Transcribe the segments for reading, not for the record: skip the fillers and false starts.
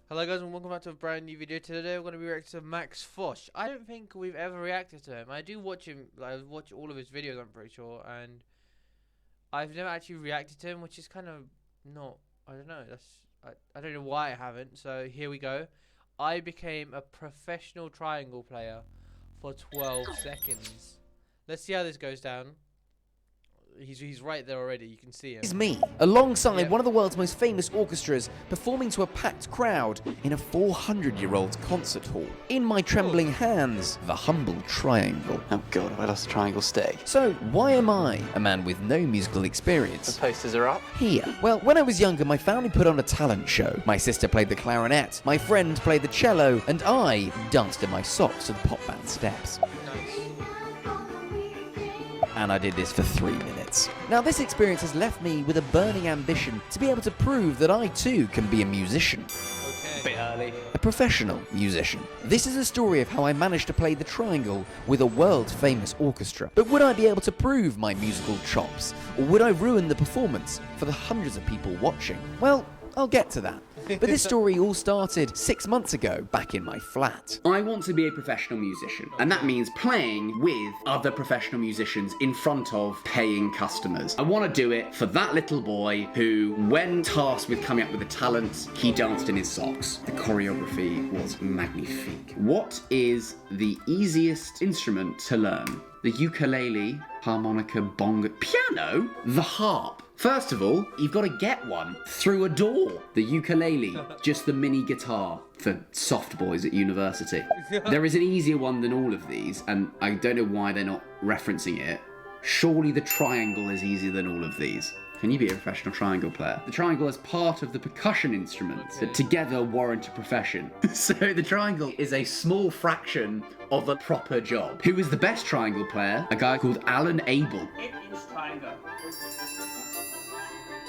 Hello guys and welcome back to a brand new video. Today we're going to be reacting to Max FOSH. I don't think we've ever reacted to him. I do watch him, I watch all of his videos I'm pretty sure, and I've never actually reacted to him, which is kind of not, I don't know, I don't know why I haven't. So here we go. I became a professional triangle player for 12 seconds. Let's see how this goes down. He's right there already, you can see him. Is me, alongside one of the world's most famous orchestras, performing to a packed crowd in a 400-year-old concert hall. In my trembling hands, the humble triangle. Oh god, where does the triangle stay? So, why am I, a man with no musical experience, The posters are up. here? Well, when I was younger, my family put on a talent show. My sister played the clarinet, my friend played the cello, and I danced in my socks to the pop band steps. And I did this for 3 minutes. Now this experience has left me with a burning ambition to be able to prove that I too can be a musician. Bit early. A professional musician. This is a story of how I managed to play the triangle with a world-famous orchestra. But would I be able to prove my musical chops? Or would I ruin the performance for the hundreds of people watching? Well, I'll get to that. But this story all started 6 months ago, back in my flat. I want to be a professional musician, and that means playing with other professional musicians in front of paying customers. I want to do it for that little boy who, when tasked with coming up with the talent, he danced in his socks. The choreography was magnifique. What is the easiest instrument to learn? The ukulele, harmonica, bongo, piano, the harp. First of all, you've got to get one through a door. The ukulele, just the mini guitar for soft boys at university. There is an easier one than all of these, and I don't know why they're not referencing it. Surely the triangle is easier than all of these. Can you be a professional triangle player? The triangle is part of the percussion instruments that together warrant a profession. So the triangle is a small fraction of a proper job. Who is the best triangle player? A guy called Alan Abel. It is triangle.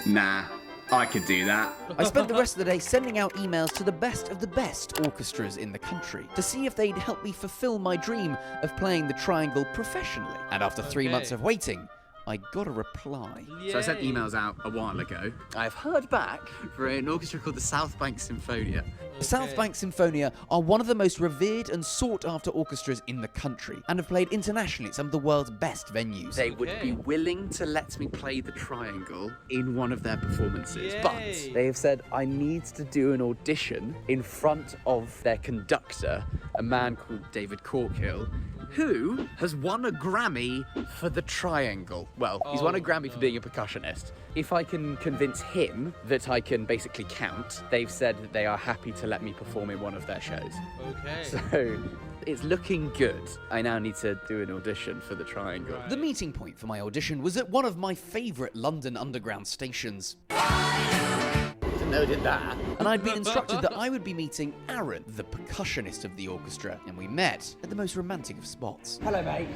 Nah, I could do that. I spent the rest of the day sending out emails to the best orchestras in the country to see if they'd help me fulfill my dream of playing the triangle professionally. And after 3 months of waiting, I got a reply. So I sent emails out a while ago. I've heard back for an orchestra called the South Bank Symphonia. The South Bank Symphonia are one of the most revered and sought-after orchestras in the country and have played internationally at some of the world's best venues. They would be willing to let me play the triangle in one of their performances, but they have said I need to do an audition in front of their conductor, a man called David Corkill, who has won a Grammy for the triangle. Well, he's won a Grammy for being a percussionist. If I can convince him that I can basically count, they've said that they are happy to let me perform in one of their shows. Okay. So it's looking good. I now need to do an audition for the triangle. The meeting point for my audition was at one of my favourite London Underground stations. No, did that. And I'd been instructed that I would be meeting Aaron, the percussionist of the orchestra, and we met at the most romantic of spots. Hello, mate.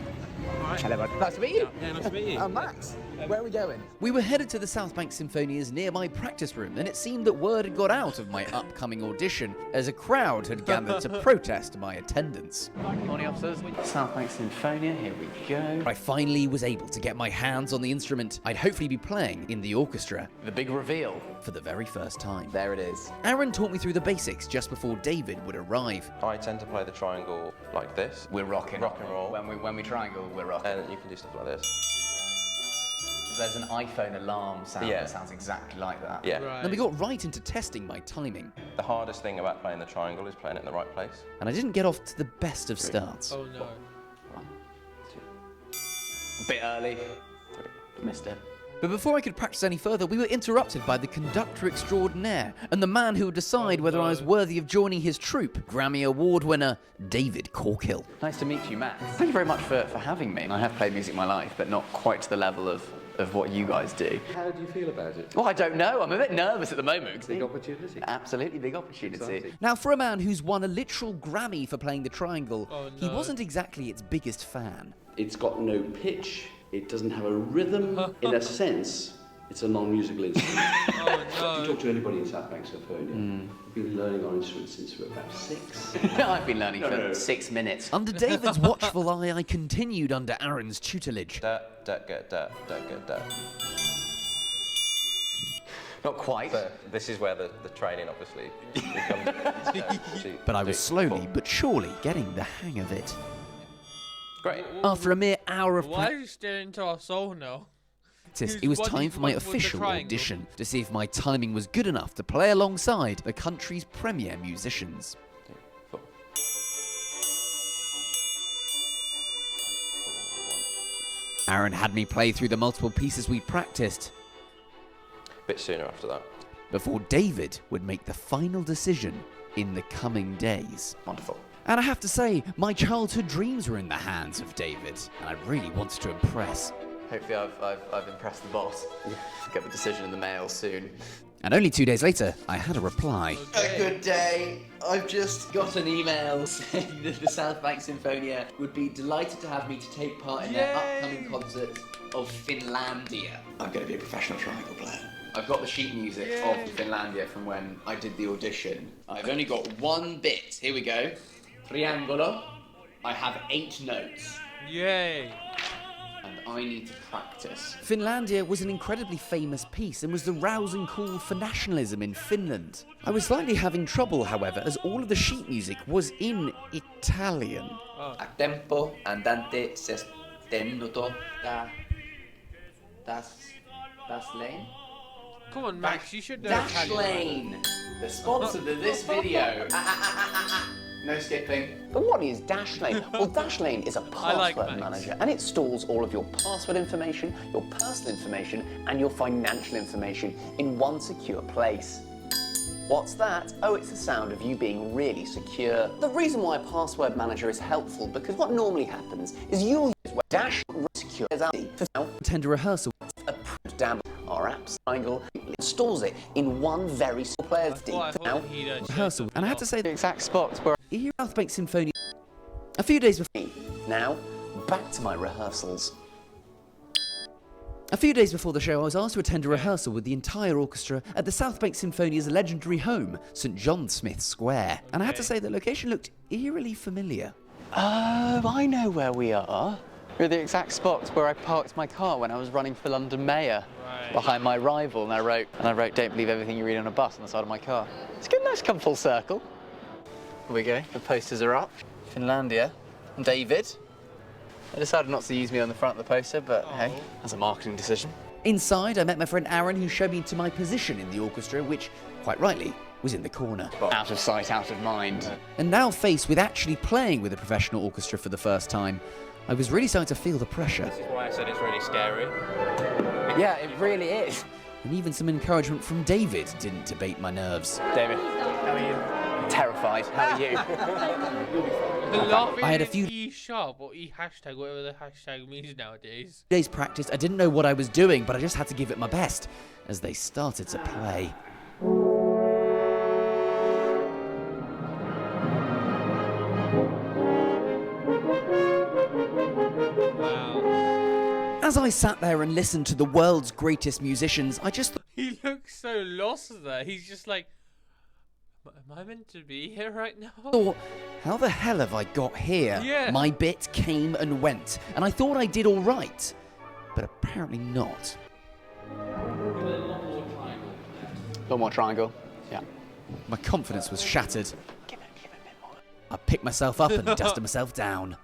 Hello, bud. Nice to meet you. Yeah, nice to meet you. I'm Max. Where are we going? We were headed to the South Bank Symphonia's nearby practice room, and it seemed that word had got out of my upcoming audition as a crowd had gathered to protest my attendance. Morning, officers. South Bank Symphonia, here we go. I finally was able to get my hands on the instrument I'd hopefully be playing in the orchestra The big reveal. for the very first time. There it is. Aaron taught me through the basics just before David would arrive. I tend to play the triangle like this. We're rocking. Rock and roll. When we triangle, we're rocking. And you can do stuff like this. There's an iPhone alarm sound Yeah. that sounds exactly like that. Yeah. Then we got right into testing my timing, The hardest thing about playing the triangle is playing it in the right place. and I didn't get off to the best of starts. Oh no. Bit early. Missed it. But before I could practice any further, we were interrupted by the conductor extraordinaire and the man who would decide whether I was worthy of joining his troupe, Grammy Award winner David Corkill. Nice to meet you, Max. Thank you very much for having me. I have played music my life, but not quite to the level of what you guys do. How do you feel about it? Well, I don't know. I'm a bit nervous at the moment. Big opportunity. Absolutely big opportunity. Exciting. Now, for a man who's won a literal Grammy for playing the triangle, Oh, he no. wasn't exactly its biggest fan. It's got no pitch. It doesn't have a rhythm. In a sense, it's a non-musical instrument. Oh If no. you talk to anybody in South Bank Symphonia, we've been learning our instruments since we were about 6. I've been learning for 6 minutes. Under David's watchful eye, I continued under Aaron's tutelage. Da, da, get da, get da. Not quite. But this is where the training obviously becomes. But I was slowly but surely getting the hang of it. Great. After a mere hour of Why are you staring into our soul now? practice, Who's it was what time you for my want with the official triangle? audition to see if my timing was good enough to play alongside the country's premier musicians. Aaron had me play through the multiple pieces we'd practiced Bit sooner after that. before David would make the final decision in the coming days. Wonderful. And I have to say, my childhood dreams were in the hands of David, and I really wanted to impress. Hopefully I've impressed the boss. Get the decision in the mail soon. And only 2 days later, I had a reply. A good day. I've just got an email saying that the South Bank Sinfonia would be delighted to have me to take part in their upcoming concert of Finlandia. I'm going to be a professional triangle player. I've got the sheet music of Finlandia from when I did the audition. I've only got one bit. Here we go. Triangolo. I have 8 notes. Yay! And I need to practice. Finlandia was an incredibly famous piece and was the rousing call for nationalism in Finland. I was slightly having trouble, however, as all of the sheet music was in Italian. A tempo andante sostenuto das lane. Come on, Max, you should know Dash Italian. lane. The sponsor of this video. No skipping. But what is Dashlane? Well, Dashlane is a I like password Max. manager, and it stores all of your password information, your personal information, and your financial information in one secure place. What's that? Oh, it's the sound of you being really secure. The reason why a password manager is helpful, because what normally happens is you'll use Dash secure as for Tender rehearsal. approved down our app's triangle, it stores it in one very small player's Well, I deep. thought he'd, Rehearsal, and I had to say the exact spots where South Bank Symphony. A few days before. now, back to my rehearsals. A few days before the show, I was asked to attend a rehearsal with the entire orchestra at the South Bank Symphonia's legendary home, St John Smith Square. And I had to say the location looked eerily familiar. Oh, I know where we are. We're at the exact spots where I parked my car when I was running for London Mayor. Right. Behind my rival, and I wrote, "Don't believe everything you read on a bus" on the side of my car. It's good, nice, come full circle. Here we go. The posters are up. Finlandia. And David. They decided not to use me on the front of the poster, but hey, that's a marketing decision. Inside, I met my friend Aaron, who showed me to my position in the orchestra, which, quite rightly, was in the corner. Out of sight, out of mind. And now faced with actually playing with a professional orchestra for the first time, I was really starting to feel the pressure. This is why I said it's really scary. Yeah, it really is. And even some encouragement from David didn't abate my nerves. David, how are you? Terrified. How are you? Laughing I had a in few- E# or E#, whatever the hashtag means nowadays. Days practice, I didn't know what I was doing, but I just had to give it my best as they started to play. Wow. As I sat there and listened to the world's greatest musicians, I just He looks so lost there. He's just like, am I meant to be here right now? thought, how the hell have I got here? Yeah. My bit came and went, and I thought I did all right, but apparently not. One more triangle. Yeah. My confidence was shattered. I picked myself up and dusted myself down.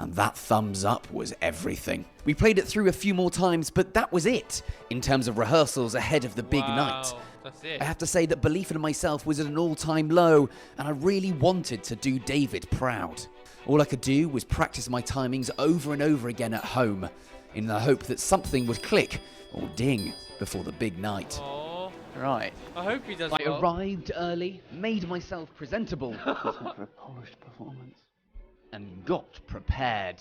And that thumbs up was everything. We played it through a few more times, but that was it in terms of rehearsals ahead of the big night. That's it. I have to say that belief in myself was at an all-time low, and I really wanted to do David proud. All I could do was practice my timings over and over again at home, in the hope that something would click or ding before the big night. Aw, Right. I hope he does I well. arrived early, made myself presentable, For a polished performance. and got prepared.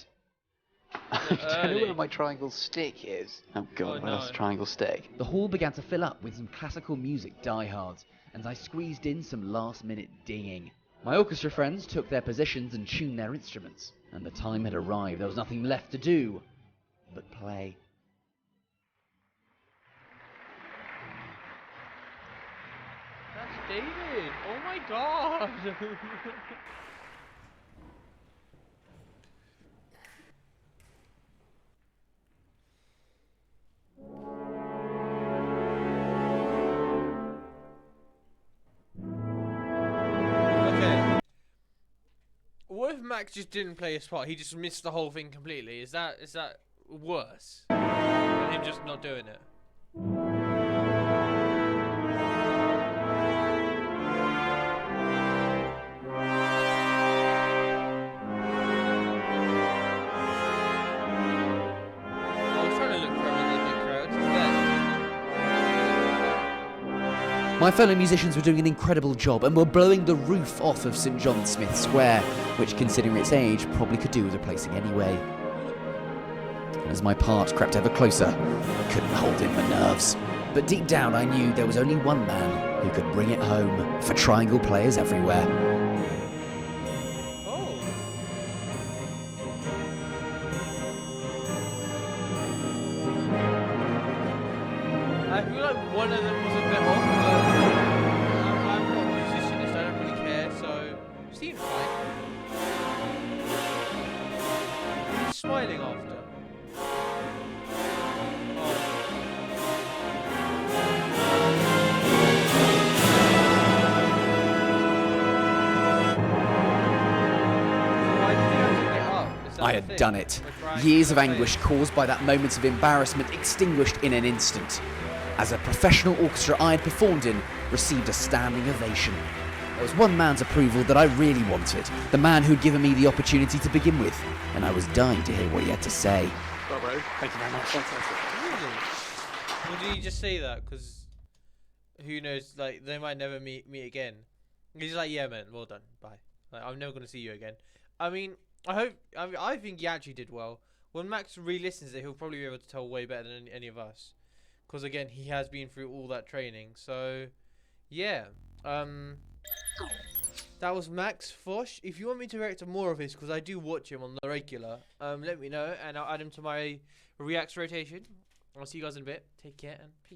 I don't know Early. where my triangle stick is. Oh god, Oh, where else no. a triangle stick? The hall began to fill up with some classical music diehards, and I squeezed in some last-minute dinging. My orchestra friends took their positions and tuned their instruments, and the time had arrived. There was nothing left to do but play. That's David. Oh my god. Max just didn't play his part, he just missed the whole thing completely. Is that worse than him just not doing it? My fellow musicians were doing an incredible job and were blowing the roof off of St John Smith Square, which, considering its age, probably could do with replacing anyway. And as my part crept ever closer, I couldn't hold in my nerves. But deep down I knew there was only one man who could bring it home for triangle players everywhere. I feel like one of them was a bit off, but I'm not a musicianist, I don't really care, so it seemed fine. He's smiling after. I had done it. Years of anguish caused by that moment of embarrassment extinguished in an instant. As a professional orchestra I had performed in received a standing ovation. There was one man's approval that I really wanted, the man who'd given me the opportunity to begin with, and I was dying to hear what he had to say. Bravo, thank you very much. Really? Or did he just say that? Because who knows, like, they might never meet again. He's like, yeah, man, well done, bye. Like, I'm never going to see you again. I mean, I think he actually did well. When Max re-listens it, he'll probably be able to tell way better than any of us. Because, again, he has been through all that training. So, yeah. That was Max FOSH. If you want me to react to more of his, because I do watch him on the regular, let me know. And I'll add him to my reacts rotation. I'll see you guys in a bit. Take care and peace.